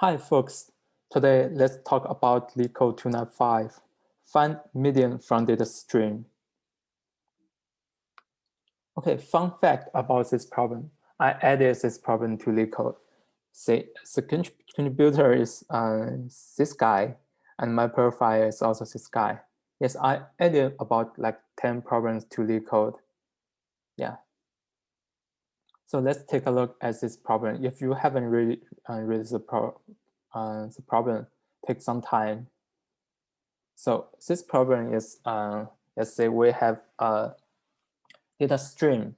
Hi folks, today let's talk about Leetcode 295, find median from data stream. Okay, fun fact about this problem. I added this problem to Leetcode. Say the contributor is this guy, and my profile is also this guy. Yes, I added about like 10 problems to Leetcode. Yeah. So let's take a look at this problem. If you haven't read the problem, take some time. So this problem is, let's say we have a data stream.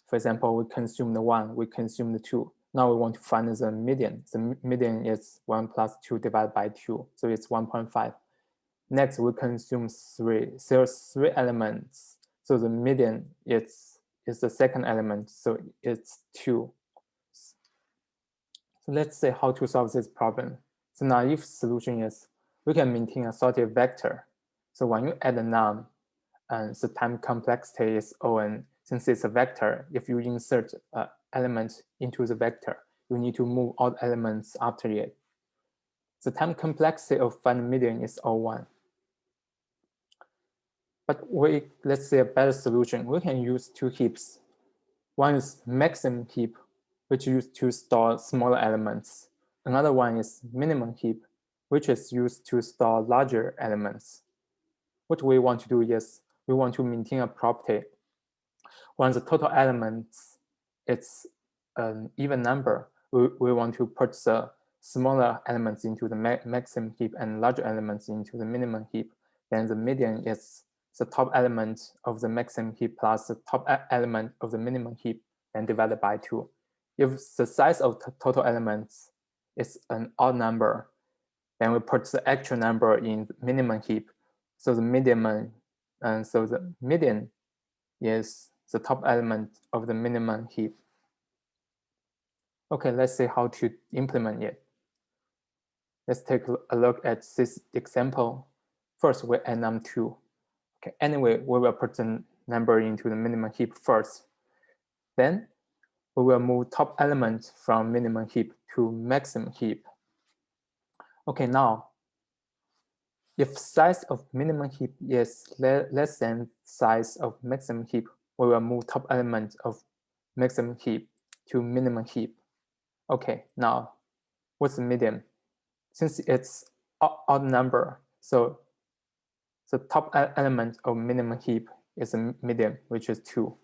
For example, we consume the 1, we consume the 2. Now we want to find the median. The median is 1 plus 2 divided by 2, so it's 1.5. Next, we consume 3. There's 3 elements, so the median is the second element, so it's 2. So let's see how to solve this problem. The naive solution is we can maintain a sorted vector. So when you add a num, and the time complexity is O(n). Since it's a vector, if you insert an element into the vector, you need to move all the elements after it. The time complexity of find median is O(1). But let's say a better solution. We can use 2 heaps. One is maximum heap, which is used to store smaller elements. Another one is minimum heap, which is used to store larger elements. What we want to do is we want to maintain a property. When the total elements it's an even number, we want to put the smaller elements into the maximum heap and larger elements into the minimum heap. Then the median is the top element of the maximum heap plus the top element of the minimum heap and divided by 2. If the size of total elements is an odd number, then we put the actual number in the minimum heap. So the median is the top element of the minimum heap. Okay, let's see how to implement it. Let's take a look at this example. First, we add num2. Okay, anyway, we will put the number into the minimum heap first. Then we will move top element from minimum heap to maximum heap. Okay, now, if size of minimum heap is less than size of maximum heap, we will move top element of maximum heap to minimum heap. Okay, now, what's the median? Since it's odd number, so the top element of minimum heap is a median, which is 2.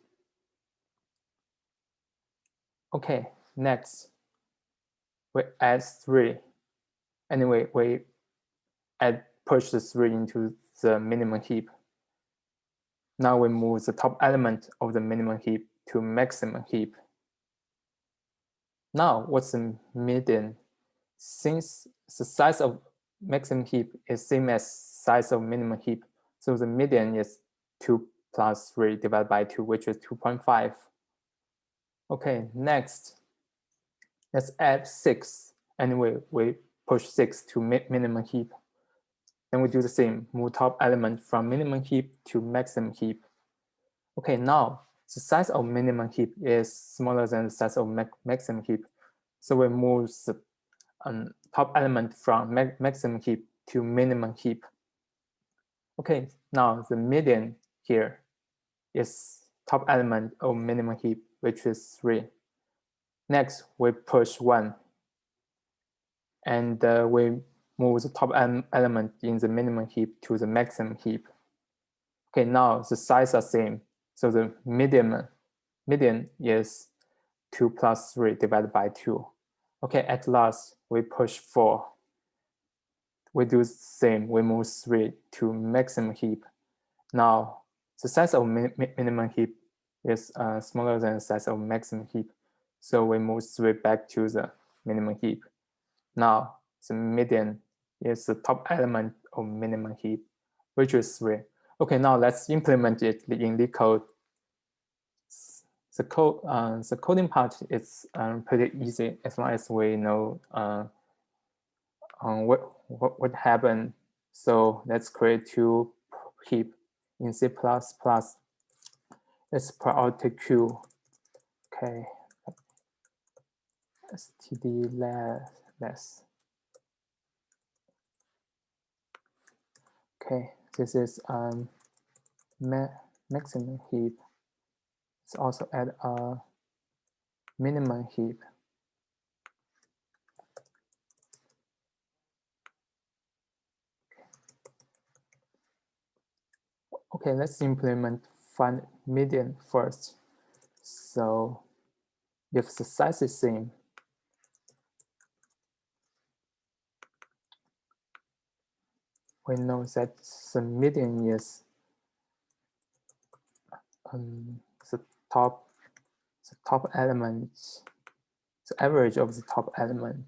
Okay, next, we add 3. Anyway, we push the 3 into the minimum heap. Now we move the top element of the minimum heap to maximum heap. Now, what's the median? Since the size of maximum heap is same as size of minimum heap, so the median is 2 plus 3 divided by 2, which is 2.5. Okay, next, let's add 6. Anyway, we push 6 to minimum heap. Then we do the same, move top element from minimum heap to maximum heap. Okay, now the size of minimum heap is smaller than the size of maximum heap. So we move the top element from maximum heap to minimum heap. Okay, now the median here is top element of minimum heap, which is 3. Next, we push 1. And we move the top element in the minimum heap to the maximum heap. Okay, now the size are same. So the median is 2 plus 3 divided by 2. Okay, at last, we push 4. We do the same. We move 3 to maximum heap. Now, the size of minimum heap is smaller than the size of maximum heap. So we move 3 back to the minimum heap. Now, the median is the top element of minimum heap, which is 3. Okay, now let's implement it in Leetcode. The coding part is pretty easy as long as we know what happened. So let's create 2 heap in C++. Let's priority queue. Okay, std less. Okay, this is maximum heap. Let's also add a minimum heap. Okay, let's implement find median first. So if the size is same, we know that the median is the top element, the average of the top element.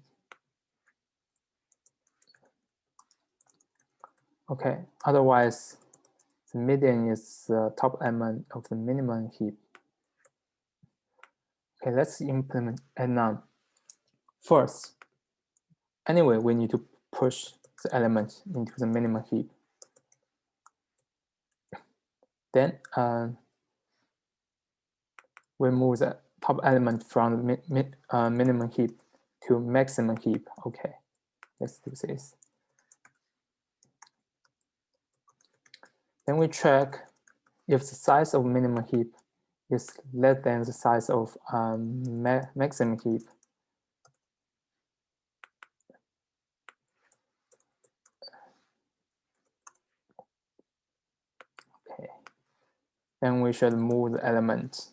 Okay, otherwise the median is the top element of the minimum heap. Okay, let's implement add none. First, anyway, we need to push the element into the minimum heap. Then we move the top element from the minimum heap to maximum heap. Okay, let's do this. Then we check if the size of minimum heap is less than the size of maximum heap. Okay, then we should move the element.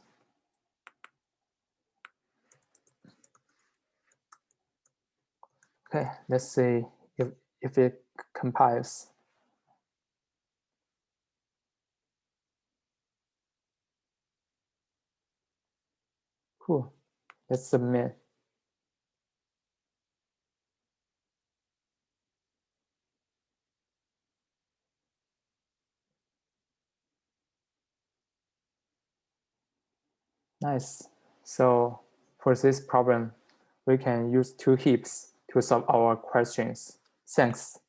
Okay, let's see if it compiles. Cool, let's submit. Nice. So for this problem, we can use two heaps to solve our questions. Thanks.